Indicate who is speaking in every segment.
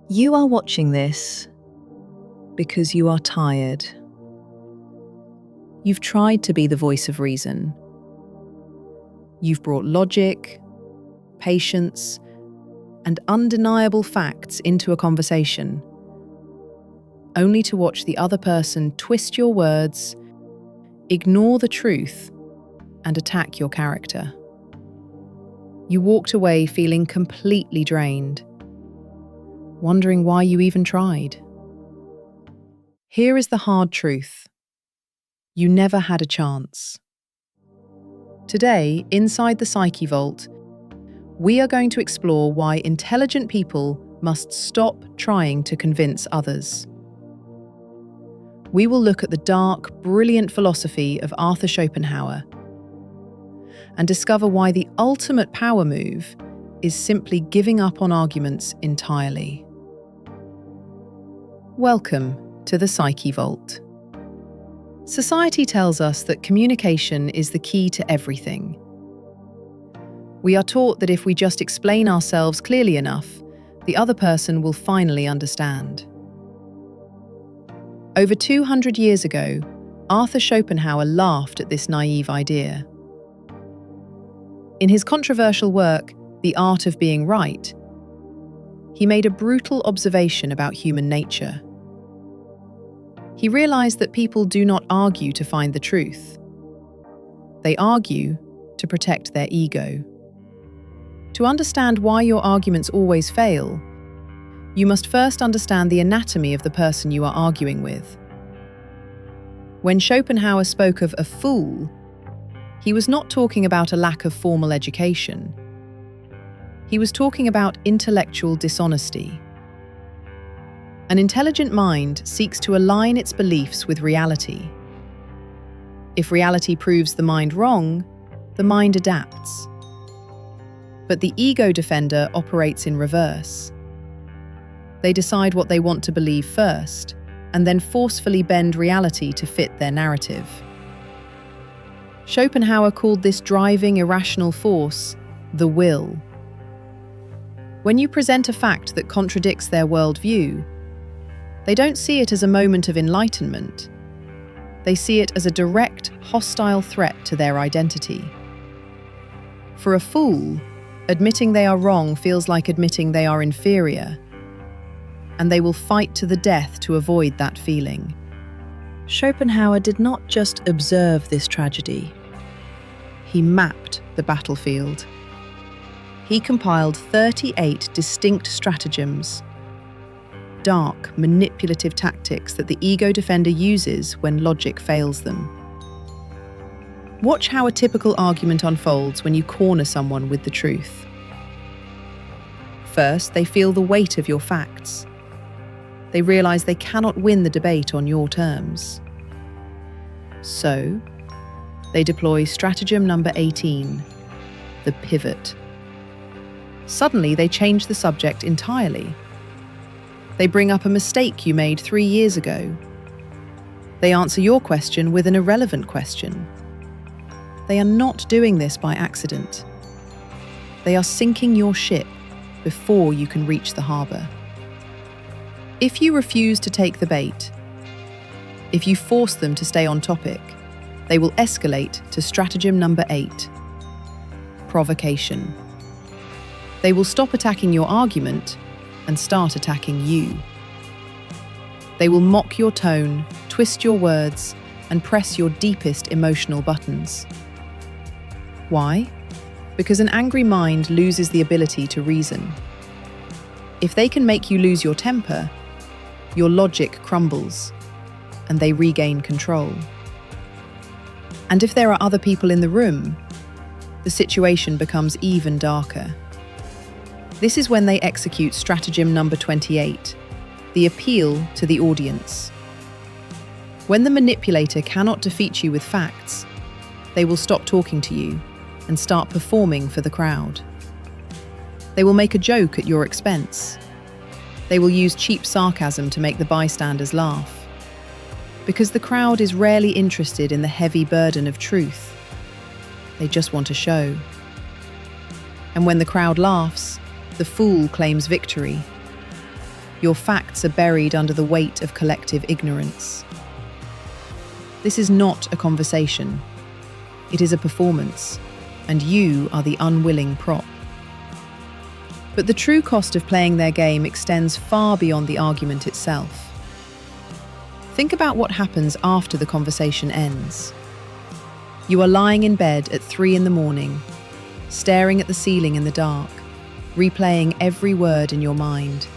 Speaker 1: You are watching this because you are tired. You've tried to be the voice of reason. You've brought logic, patience, and undeniable facts into a conversation, only to watch the other person twist your words, ignore the truth, and attack your character. You walked away feeling completely drained, wondering why you even tried. Here is the hard truth. You never had a chance. Today, inside the Psyche Vault, we are going to explore why intelligent people must stop trying to convince others. We will look at the dark, brilliant philosophy of Arthur Schopenhauer and discover why the ultimate power move is simply giving up on arguments entirely. Welcome to the Psyche Vault. Society tells us that communication is the key to everything. We are taught that if we just explain ourselves clearly enough, the other person will finally understand. Over 200 years ago, Arthur Schopenhauer laughed at this naive idea. In his controversial work, The Art of Being Right, he made a brutal observation about human nature. He realized that people do not argue to find the truth. They argue to protect their ego. To understand why your arguments always fail, you must first understand the anatomy of the person you are arguing with. When Schopenhauer spoke of a fool, he was not talking about a lack of formal education. He was talking about intellectual dishonesty. An intelligent mind seeks to align its beliefs with reality. If reality proves the mind wrong, the mind adapts. But the ego defender operates in reverse. They decide what they want to believe first, and then forcefully bend reality to fit their narrative. Schopenhauer called this driving irrational force the will. When you present a fact that contradicts their worldview, they don't see it as a moment of enlightenment. They see it as a direct, hostile threat to their identity. For a fool, admitting they are wrong feels like admitting they are inferior, and they will fight to the death to avoid that feeling. Schopenhauer did not just observe this tragedy. He mapped the battlefield. He compiled 38 distinct stratagems, dark, manipulative tactics that the ego defender uses when logic fails them. Watch how a typical argument unfolds when you corner someone with the truth. First, they feel the weight of your facts. They realize they cannot win the debate on your terms. So, they deploy stratagem number 18, the pivot. Suddenly, they change the subject entirely. They bring up a mistake you made 3 years ago. They answer your question with an irrelevant question. They are not doing this by accident. They are sinking your ship before you can reach the harbour. If you refuse to take the bait, if you force them to stay on topic, they will escalate to stratagem number 8, provocation. They will stop attacking your argument and start attacking you. They will mock your tone, twist your words, and press your deepest emotional buttons. Why? Because an angry mind loses the ability to reason. If they can make you lose your temper, your logic crumbles, and they regain control. And if there are other people in the room, the situation becomes even darker. This is when they execute stratagem number 28, the appeal to the audience. When the manipulator cannot defeat you with facts, they will stop talking to you and start performing for the crowd. They will make a joke at your expense. They will use cheap sarcasm to make the bystanders laugh. Because the crowd is rarely interested in the heavy burden of truth. They just want a show. And when the crowd laughs, the fool claims victory. Your facts are buried under the weight of collective ignorance. This is not a conversation. It is a performance, and you are the unwilling prop. But the true cost of playing their game extends far beyond the argument itself. Think about what happens after the conversation ends. You are lying in bed at 3 a.m, staring at the ceiling in the dark, replaying every word in your mind.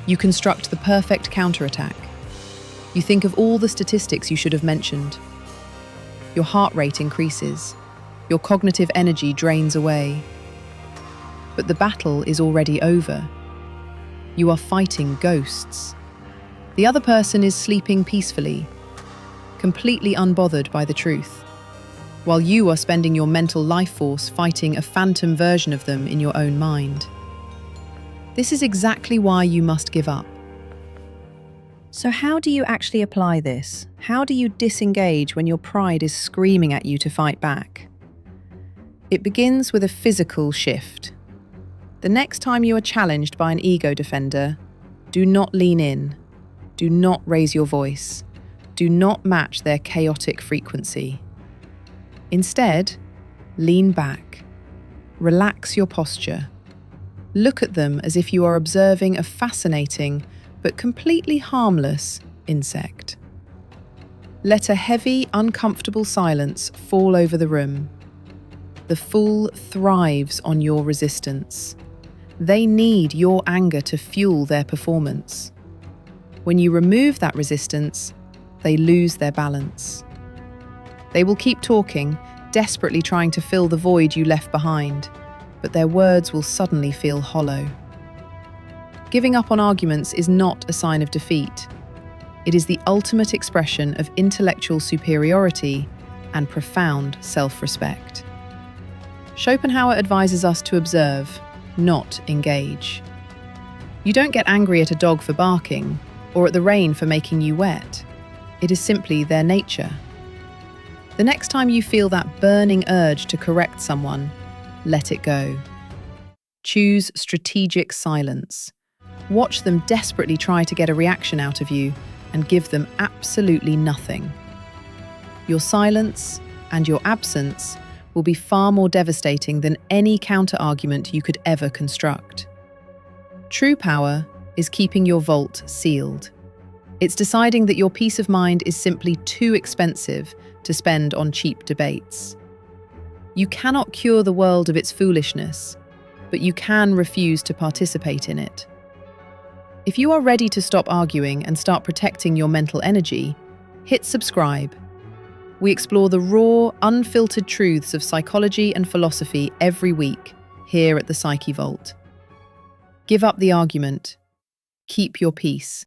Speaker 1: You construct the perfect counterattack. You think of all the statistics you should have mentioned. Your heart rate increases. Your cognitive energy drains away. But the battle is already over. You are fighting ghosts. The other person is sleeping peacefully, completely unbothered by the truth, while you are spending your mental life force fighting a phantom version of them in your own mind. This is exactly why you must give up. So how do you actually apply this? How do you disengage when your pride is screaming at you to fight back? It begins with a physical shift. The next time you are challenged by an ego defender, do not lean in. Do not raise your voice. Do not match their chaotic frequency. Instead, lean back. Relax your posture. Look at them as if you are observing a fascinating but completely harmless insect. Let a heavy, uncomfortable silence fall over the room. The fool thrives on your resistance. They need your anger to fuel their performance. When you remove that resistance, they lose their balance. They will keep talking, desperately trying to fill the void you left behind, but their words will suddenly feel hollow. Giving up on arguments is not a sign of defeat. It is the ultimate expression of intellectual superiority and profound self-respect. Schopenhauer advises us to observe, not engage. You don't get angry at a dog for barking, or at the rain for making you wet. It is simply their nature. The next time you feel that burning urge to correct someone, let it go. Choose strategic silence. Watch them desperately try to get a reaction out of you and give them absolutely nothing. Your silence and your absence will be far more devastating than any counter-argument you could ever construct. True power is keeping your vault sealed. It's deciding that your peace of mind is simply too expensive to spend on cheap debates. You cannot cure the world of its foolishness, but you can refuse to participate in it. If you are ready to stop arguing and start protecting your mental energy, hit subscribe. We explore the raw, unfiltered truths of psychology and philosophy every week here at the Psyche Vault. Give up the argument. Keep your peace.